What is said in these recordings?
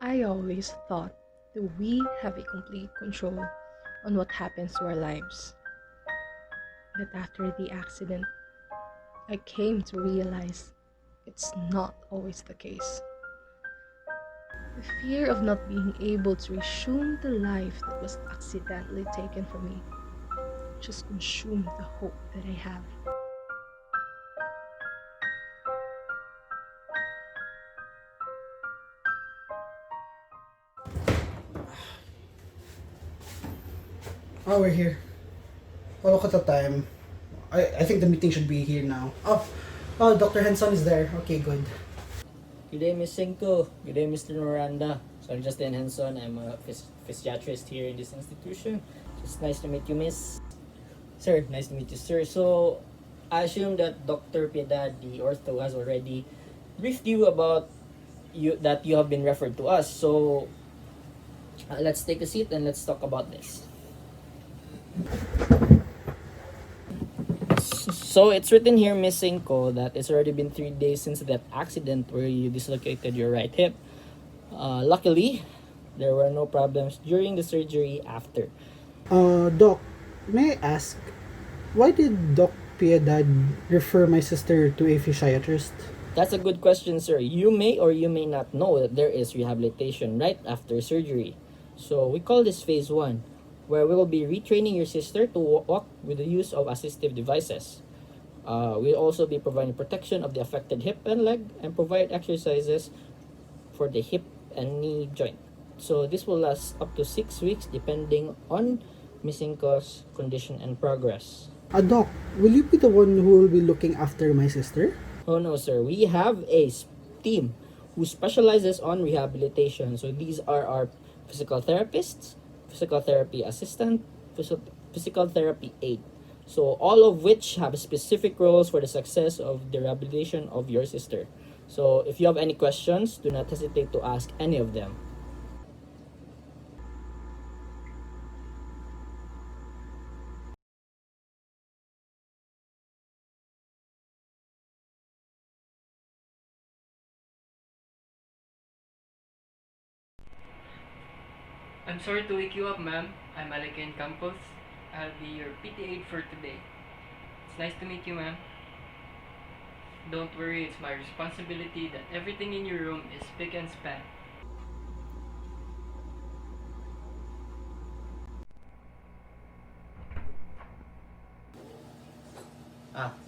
I always thought that we have a complete control on what happens to our lives. But after the accident, I came to realize it's not always the case. The fear of not being able to resume the life that was accidentally taken from me just consumed the hope that I have. Oh, we're here. Oh, look at the time. I think the meeting should be here now. Oh, Dr. Henson is there. Okay, good. Good day, Miss Cinco. Good day, Mr. Miranda. So I'm Justin Henson. I'm a physiatrist here in this institution. It's nice to meet you, Miss. Sir, nice to meet you, sir. So I assume that Dr. Piedad, the ortho, has already briefed you about you have been referred to us. So let's take a seat and let's talk about this. So it's written here, Miss Cinco, that it's already been 3 days since that accident where you dislocated your right hip. Luckily, there were no problems during the surgery after. Doc, may I ask, why did Doc Piedad refer my sister to a physiatrist? That's a good question, sir. You may or you may not know that there is rehabilitation right after surgery. So we call this phase 1, where we will be retraining your sister to walk with the use of assistive devices. We'll also be providing protection of the affected hip and leg and provide exercises for the hip and knee joint. So this will last up to 6 weeks depending on missing cause, condition, and progress. Doc, will you be the one who will be looking after my sister? Oh no, sir. We have a team who specializes on rehabilitation. So these are our physical therapists, physical therapy assistant, physical therapy aide. So all of which have specific roles for the success of the rehabilitation of your sister. So if you have any questions, do not hesitate to ask any of them. I'm sorry to wake you up, ma'am. I'm Alakin Campos. I'll be your PT aide for today. It's nice to meet you, ma'am. Don't worry, it's my responsibility that everything in your room is spick and span.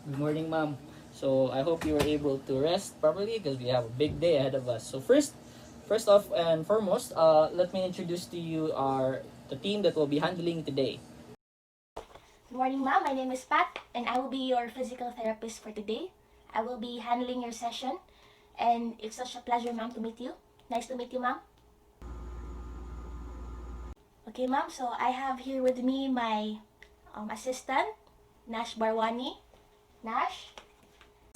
Good morning, ma'am. So I hope you were able to rest properly because we have a big day ahead of us. So first off and foremost, let me introduce to you the team that will be handling today. Good morning, ma'am. My name is Pat, and I will be your physical therapist for today. I will be handling your session, and it's such a pleasure, ma'am, to meet you. Nice to meet you, ma'am. Okay, ma'am, so I have here with me my assistant, Nash Barwani. Nash?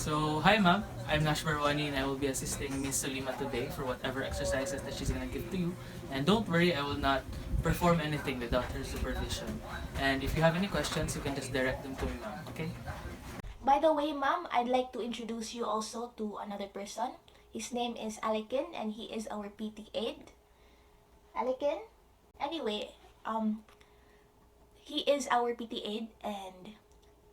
So, hi ma'am, I'm Nash Barwani and I will be assisting Miss Sulima today for whatever exercises that she's gonna give to you. And don't worry, I will not perform anything without her supervision. And if you have any questions, you can just direct them to me, ma'am, okay? By the way, ma'am, I'd like to introduce you also to another person. His name is Alakin, and he is our PT aide. Alakin? Anyway, he is our PT aide, and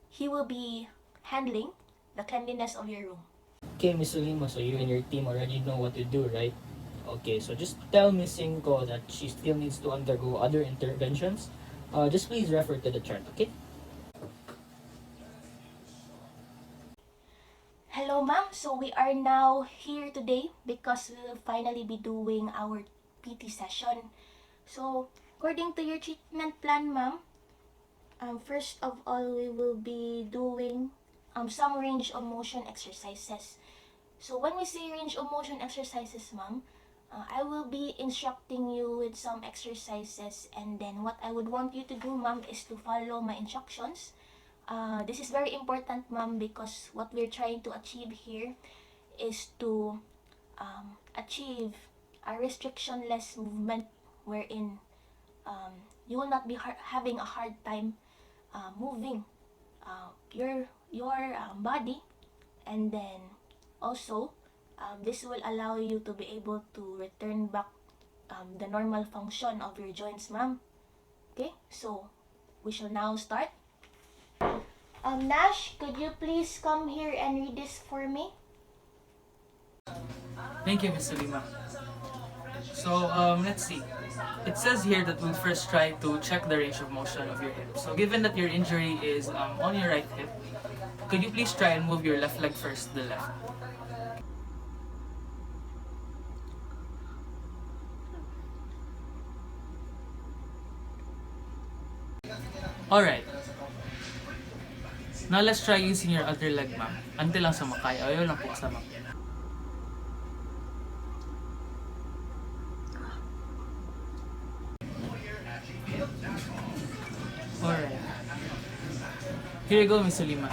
he will be handling the cleanliness of your room. Okay, Miss Sulima, so you and your team already know what to do, right? Okay, so just tell Miss Cinco that she still needs to undergo other interventions. Just please refer to the chart, okay? Hello, ma'am. So we are now here today because we will finally be doing our PT session. So according to your treatment plan, ma'am, first of all, we will be doing some range of motion exercises. So when we say range of motion exercises, ma'am, I will be instructing you with some exercises, and then what I would want you to do, ma'am, is to follow my instructions. This is very important, ma'am, because what we're trying to achieve here is to achieve a restrictionless movement wherein you will not be having a hard time moving your body, and then also this will allow you to be able to return back the normal function of your joints, ma'am. Okay, so we shall now start. Nash, could you please come here and read this for me? Thank you, Miss Lima. So, let's see. It says here that we'll first try to check the range of motion of your hip. So, given that your injury is on your right hip, could you please try and move your left leg first to the left? Alright. Now, let's try using your other leg, ma'am. Until lang sumakay. Ayaw lang po kasama. Alright. Here you go, Miss Lima.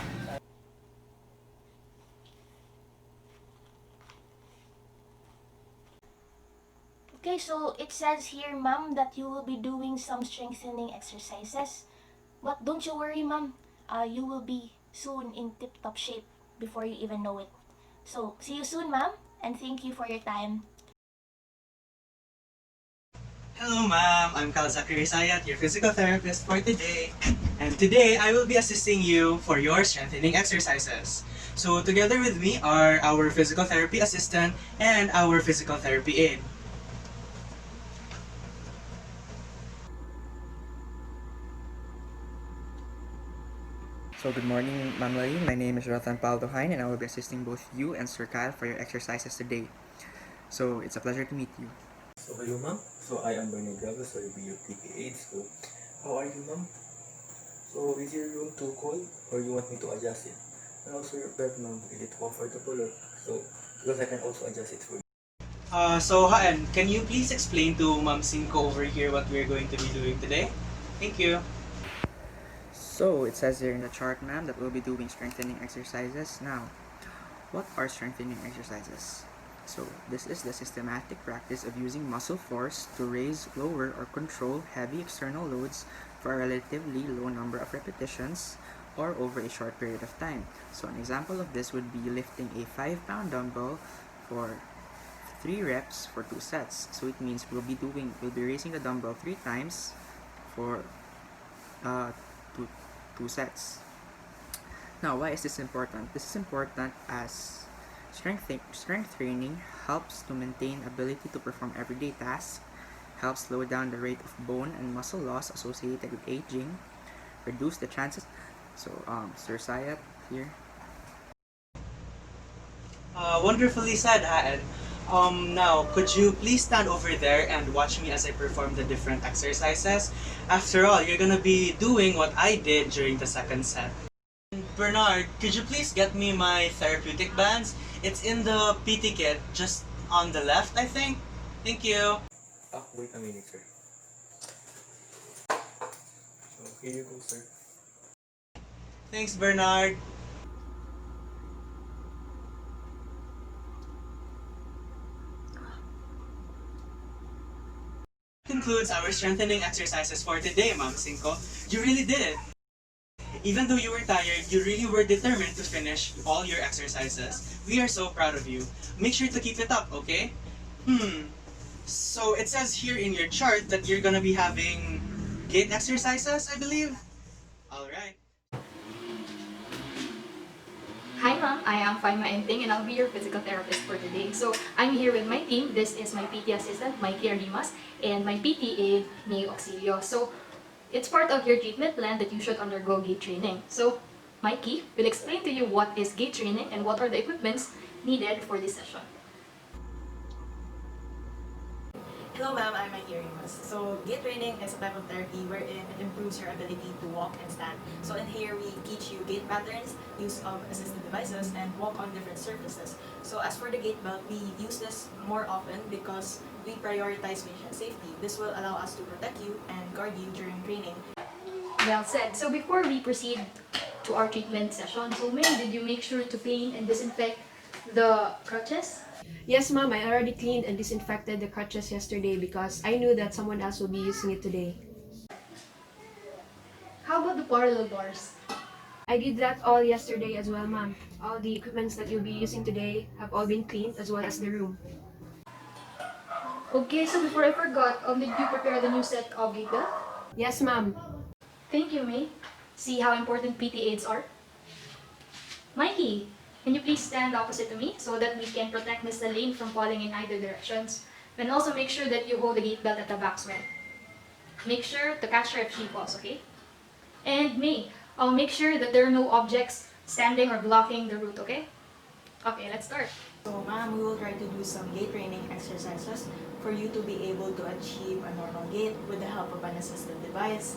Okay, so it says here, ma'am, that you will be doing some strengthening exercises. But don't you worry, ma'am. You will be soon in tip-top shape before you even know it. So, see you soon, ma'am, and thank you for your time. Hello, ma'am. I'm Kal Zachary Sayat, your physical therapist for today. And today, I will be assisting you for your strengthening exercises. So, together with me are our physical therapy assistant and our physical therapy aide. So good morning, Ma'am Lali. My name is Ratan Paldohain and I will be assisting both you and Sir Kyle for your exercises today. So it's a pleasure to meet you. So hello ma'am. So I am Bernie Braga, so I'll be your PT aide. So how are you ma'am? So is your room too cold or you want me to adjust it? And also your bed ma'am, is it comfortable or so because I can also adjust it for you. So, Haan, can you please explain to Ma'am Cinco over here what we're going to be doing today? Thank you. So it says here in the chart, ma'am, that we'll be doing strengthening exercises. Now, what are strengthening exercises? So this is the systematic practice of using muscle force to raise, lower, or control heavy external loads for a relatively low number of repetitions or over a short period of time. So an example of this would be lifting a 5-pound dumbbell for 3 reps for 2 sets. So it means we'll be raising the dumbbell 3 times for uh, two sets. Now, why is this important? This is important as strength training helps to maintain ability to perform everyday tasks, helps slow down the rate of bone and muscle loss associated with aging, reduce the chances. So, Sir Sayat here. Wonderfully said, Haan. Now, could you please stand over there and watch me as I perform the different exercises? After all, you're gonna be doing what I did during the second set. Bernard, could you please get me my therapeutic bands? It's in the PT kit, just on the left, I think. Thank you. Wait a minute sir. So here you go sir. Thanks, Bernard. Concludes our strengthening exercises for today, Ma'am Cinco. You really did it. Even though you were tired, you really were determined to finish all your exercises. We are so proud of you. Make sure to keep it up, okay? So it says here in your chart that you're gonna be having gait exercises, I believe? Alright. Hi ma'am, I am Faima Enting and I'll be your physical therapist for today. So I'm here with my team. This is my PT assistant, Mikey Arimas, and my PT aide, May Auxilio. So it's part of your treatment plan that you should undergo gait training. So Mikey will explain to you what is gait training and what are the equipments needed for this session. Hello ma'am, I'm Mikey Arimas. So gait training is a type of therapy wherein it improves your ability to walk and stand. So in here we teach you gait patterns, use of assistive devices, and walk on different surfaces. So as for the gait belt, we use this more often because we prioritize patient safety. This will allow us to protect you and guard you during training. Well said. So before we proceed to our treatment session, so May, did you make sure to clean and disinfect the crutches? Yes, ma'am, I already cleaned and disinfected the crutches yesterday because I knew that someone else will be using it today. How about the parallel bars? I did that all yesterday as well, ma'am. All the equipments that you'll be using today have all been cleaned as well as the room. Okay, so before I forgot, did you prepare the new set of gate belt? Yes, ma'am. Thank you, May. See how important PT aids are? Mikey, can you please stand opposite to me so that we can protect Miss Lane from falling in either directions? And also make sure that you hold the gate belt at the back swell. Make sure to catch her if she falls, okay? And May, I'll make sure that there are no objects standing or blocking the route, okay? Okay, let's start. So, ma'am, we will try to do some gait training exercises for you to be able to achieve a normal gait with the help of an assistive device.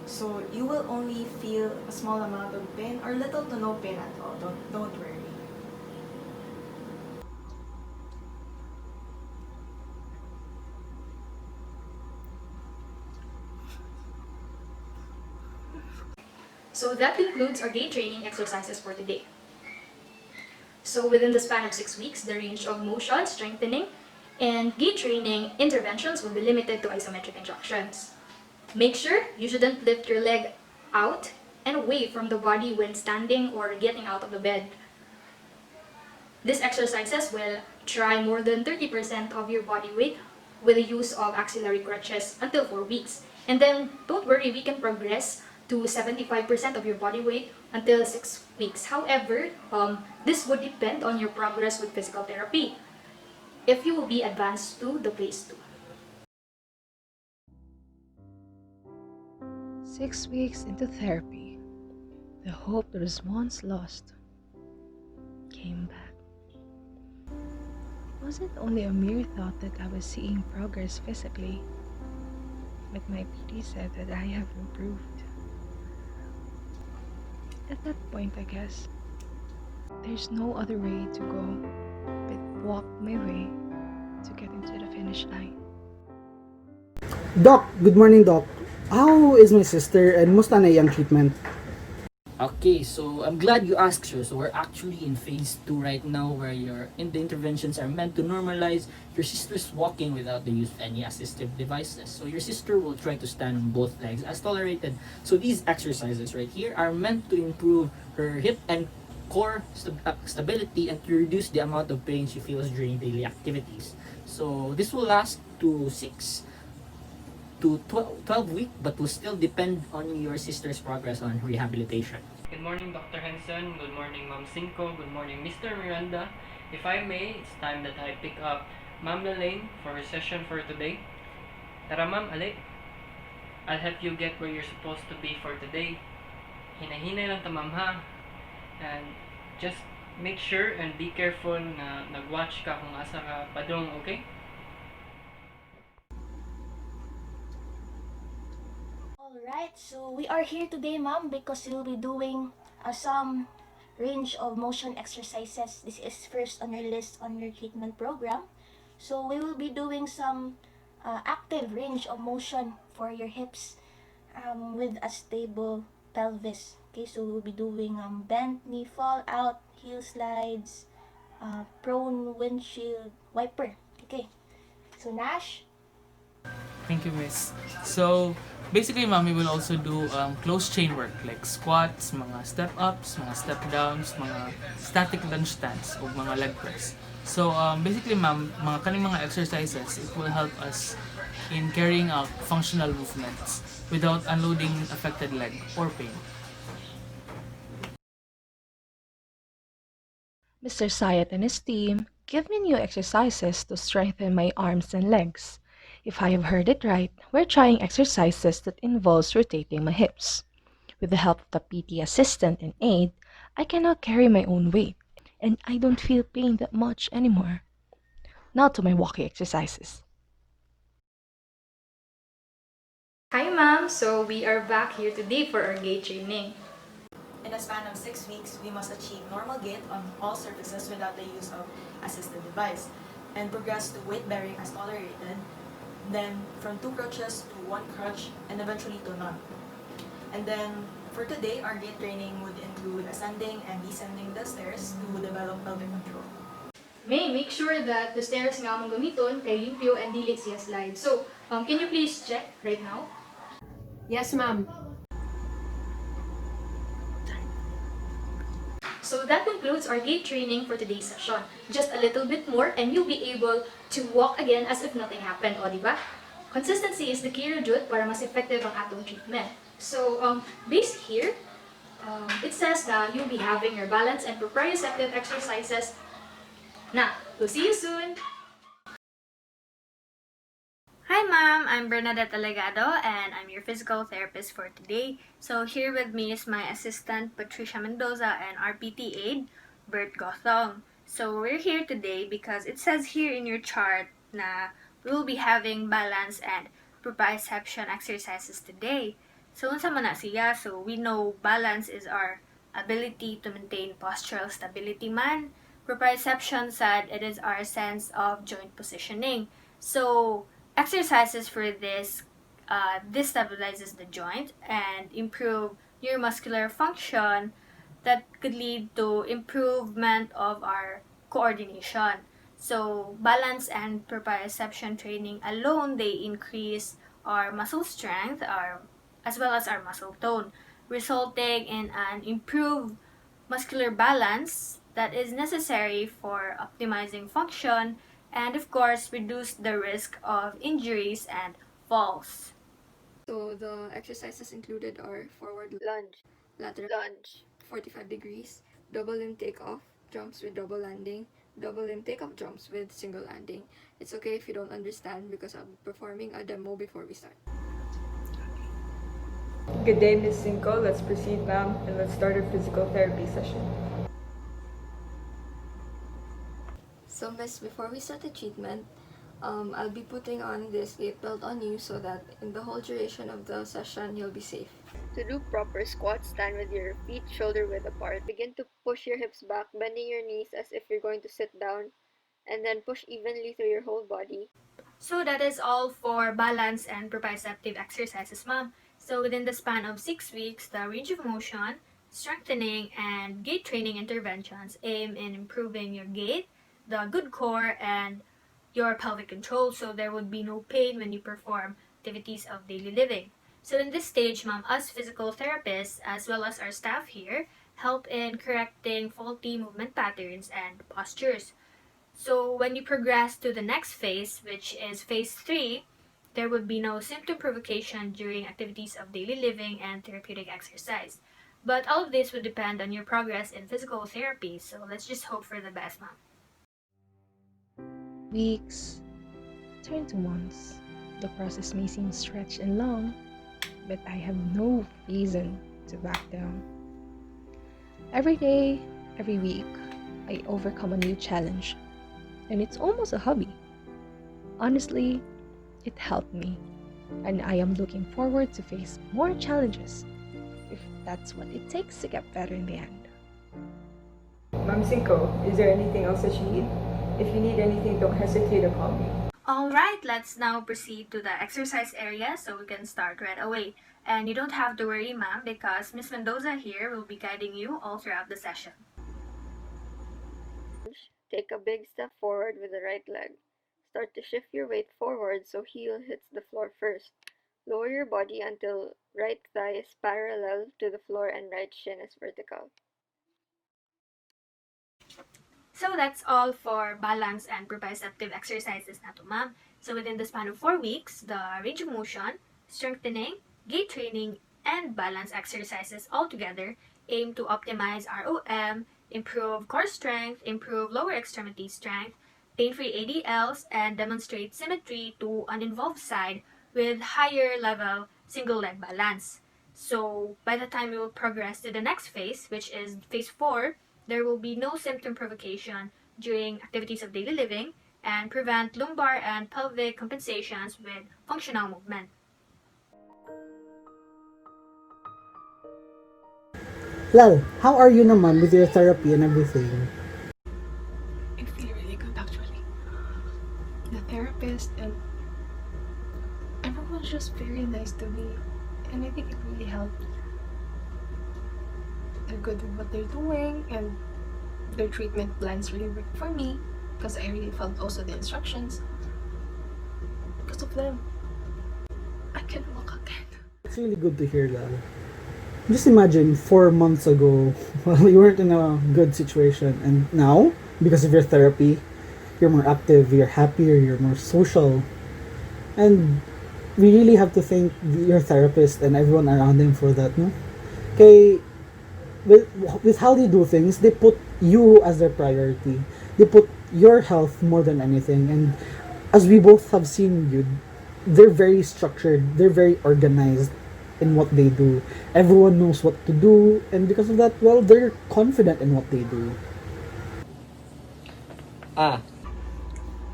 So, you will only feel a small amount of pain or little to no pain at all. Don't worry. So that concludes our gait training exercises for today. So within the span of 6 weeks, the range of motion, strengthening, and gait training interventions will be limited to isometric instructions. Make sure you shouldn't lift your leg out and away from the body when standing or getting out of the bed. These exercises will try more than 30% of your body weight with the use of axillary crutches until 4 weeks. And then don't worry, we can progress to 75% of your body weight until 6 weeks. However, this would depend on your progress with physical therapy if you will be advanced to the phase 2. 6 weeks into therapy, the hope that was once lost came back. It wasn't only a mere thought that I was seeing progress physically, but my PT said that I have improved. At that point, I guess, there's no other way to go but walk my way to get into the finish line. Doc, good morning, Doc. How is my sister and musta na iyang treatment? Okay, so I'm glad you asked, sir. So we're actually in phase 2 right now, where the interventions are meant to normalize your sister's walking without the use of any assistive devices. So your sister will try to stand on both legs as tolerated. So these exercises right here are meant to improve her hip and core stability and to reduce the amount of pain she feels during daily activities. So this will last to 6 to 12 weeks, but will still depend on your sister's progress on rehabilitation. Good morning, Dr. Henson. Good morning, Ma'am Cinco. Good morning, Mr. Miranda. If I may, it's time that I pick up Ma'am Lane for her session for today. Tara, Ma'am, ali. I'll help you get where you're supposed to be for today. Hinahinay lang ta, Ma'am, ha? And just make sure and be careful na nag-watch ka kung asa ka padong, okay? Alright, so we are here today, ma'am, because we'll be doing some range of motion exercises. This is first on your list on your treatment program. So we will be doing some active range of motion for your hips with a stable pelvis. Okay, so we'll be doing bent knee fall out, heel slides, prone windshield wiper. Okay, so Nash. Thank you, Miss. So, basically, ma'am, we will also do close chain work like squats, mga step-ups, mga step-downs, mga static lunge stands, o mga leg press. So, basically, ma'am, mga kaning mga exercises, it will help us in carrying out functional movements without unloading affected leg or pain. Mr. Syed and his team give me new exercises to strengthen my arms and legs. If I have heard it right, we're trying exercises that involves rotating my hips. With the help of the PT assistant and aide, I can now carry my own weight, and I don't feel pain that much anymore. Now to my walking exercises. Hi ma'am, so we are back here today for our gait training. In a span of 6 weeks, we must achieve normal gait on all surfaces without the use of assistive device and progress to weight bearing as tolerated, then from 2 crutches to 1 crutch, and eventually to none. And then for today, our gait training would include ascending and descending the stairs to develop pelvic control. May, make sure that the stairs nga mong gamiton kay limpyo and dili siya slide. So, can you please check right now? Yes, ma'am. So that concludes our gait training for today's session. Just a little bit more and you'll be able to walk again as if nothing happened, o diba? Consistency is the key jud para mas effective ang atong treatment. So, based here, it says that you'll be having your balance and proprioceptive exercises. Now, we'll see you soon! Hi ma'am, I'm Bernadette Alegado and I'm your physical therapist for today. So here with me is my assistant Patricia Mendoza and our PT aide, Bert Gotham. So we're here today because it says here in your chart na we'll be having balance and proprioception exercises today. So unsa man na siya? So we know balance is our ability to maintain postural stability man. Proprioception said it is our sense of joint positioning. So exercises for this stabilizes the joint and improve neuromuscular function that could lead to improvement of our coordination. So balance and proprioception training alone, they increase our muscle strength as well as our muscle tone, resulting in an improved muscular balance that is necessary for optimizing function and of course reduce the risk of injuries and falls. So the exercises included are forward lunge, lateral lunge, 45 degrees, double limb takeoff, jumps with double landing, double limb takeoff jumps with single landing. It's okay if you don't understand because I'll be performing a demo before we start. Good day, Ms. Cinco. Let's proceed, ma'am, and let's start our physical therapy session. So miss, before we start the treatment, I'll be putting on this gait belt on you so that in the whole duration of the session, you'll be safe. To do proper squats, stand with your feet shoulder width apart. Begin to push your hips back, bending your knees as if you're going to sit down, and then push evenly through your whole body. So that is all for balance and proprioceptive exercises, ma'am. So within the span of 6 weeks, the range of motion, strengthening, and gait training interventions aim in improving your gait, the good core, and your pelvic control, so there would be no pain when you perform activities of daily living. So in this stage, ma'am, us physical therapists, as well as our staff here, help in correcting faulty movement patterns and postures. So when you progress to the next phase, which is phase 3, there would be no symptom provocation during activities of daily living and therapeutic exercise. But all of this would depend on your progress in physical therapy, so let's just hope for the best, ma'am. Weeks turn to months. The process may seem stretched and long, but I have no reason to back down. Every day, every week, I overcome a new challenge, and it's almost a hobby. Honestly, it helped me, and I am looking forward to face more challenges if that's what it takes to get better in the end. Ma'am Cinco, is there anything else that you need? If you need anything, don't hesitate to call me. Alright, let's now proceed to the exercise area so we can start right away. And you don't have to worry, ma'am, because Miss Mendoza here will be guiding you all throughout the session. Take a big step forward with the right leg. Start to shift your weight forward so heel hits the floor first. Lower your body until right thigh is parallel to the floor and right shin is vertical. So that's all for balance and proprioceptive exercises na to, ma'am. So within the span of 4 weeks, the range of motion, strengthening, gait training, and balance exercises all together aim to optimize ROM, improve core strength, improve lower extremity strength, pain-free ADLs, and demonstrate symmetry to an involved side with higher level single leg balance. So by the time we will progress to the next phase, which is phase 4, there will be no symptom provocation during activities of daily living and prevent lumbar and pelvic compensations with functional movement. Lal, how are you naman with your therapy and everything? I feel really good actually. The therapist and everyone's just very nice to me, and I think it really helped. They're good with what they're doing, and their treatment plans really work for me. because I really felt also the instructions. Because of them, I can walk again. It's really good to hear that. Just imagine 4 months ago, well, you weren't in a good situation, and now, because of your therapy, you're more active, you're happier, you're more social, and we really have to thank your therapist and everyone around him for that, no? Okay, with, with how they do things, they put you as their priority. They put your health more than anything, and as we both have seen you, they're very structured, they're very organized in what they do. Everyone knows what to do, and because of that, well, they're confident in what they do. Ah,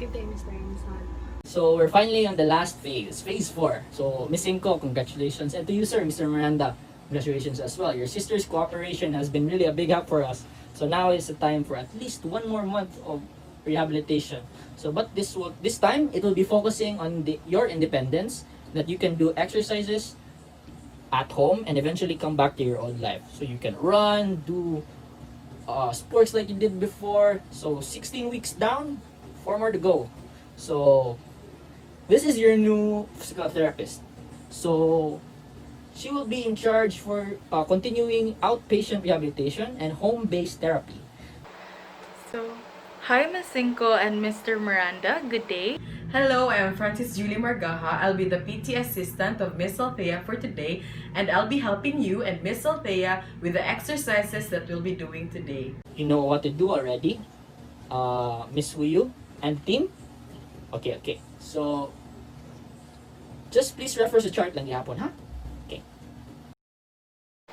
Good day, Mr. Insan. so we're finally on the last phase, phase 4. So Miss Inko, congratulations. And to you, sir, Mr. Miranda, congratulations as well. Your sister's cooperation has been really a big help for us. So now is the time for at least one more month of rehabilitation. So but this time it will be focusing on your independence, that you can do exercises at home and eventually come back to your old life. So you can run, do sports like you did before. So 16 weeks down, 4 more to go. So this is your new physical therapist. So she will be in charge for continuing outpatient rehabilitation and home-based therapy. So, hi Ms. Cinco and Mr. Miranda, good day. Hello, I am Francis Julie Margaha. I'll be the PT assistant of Miss Althea for today, and I'll be helping you and Miss Althea with the exercises that we'll be doing today. You know what to do already, Miss Wuyu and team? Okay, okay. So, just please refer sa chart lang gihapon, ha? Okay.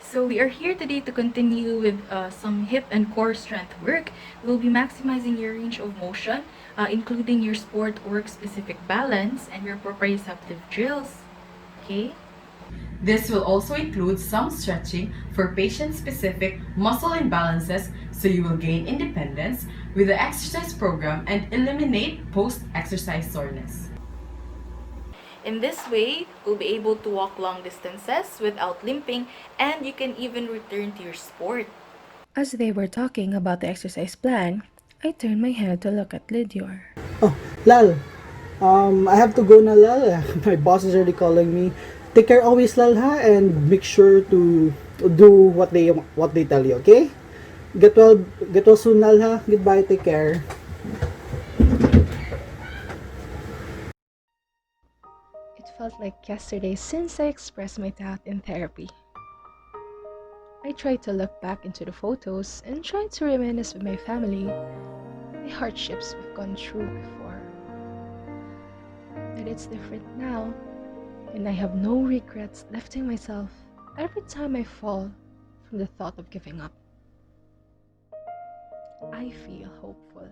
So we are here today to continue with some hip and core strength work. We'll be maximizing your range of motion, including your sport work-specific balance and your proprioceptive drills. Okay? This will also include some stretching for patient-specific muscle imbalances so you will gain independence with the exercise program and eliminate post-exercise soreness. In this way, you'll be able to walk long distances without limping, and you can even return to your sport. As they were talking about the exercise plan, I turned my head to look at Lydior. Oh, Lal, I have to go na, Lal. My boss is already calling me. Take care always, Lal, ha, and make sure to do what they tell you, okay? Get well soon, Lal, ha. Goodbye, take care. It felt like yesterday since I expressed my doubt in therapy. I tried to look back into the photos and tried to reminisce with my family the hardships we've gone through before. But it's different now, and I have no regrets lifting myself every time I fall from the thought of giving up. I feel hopeful.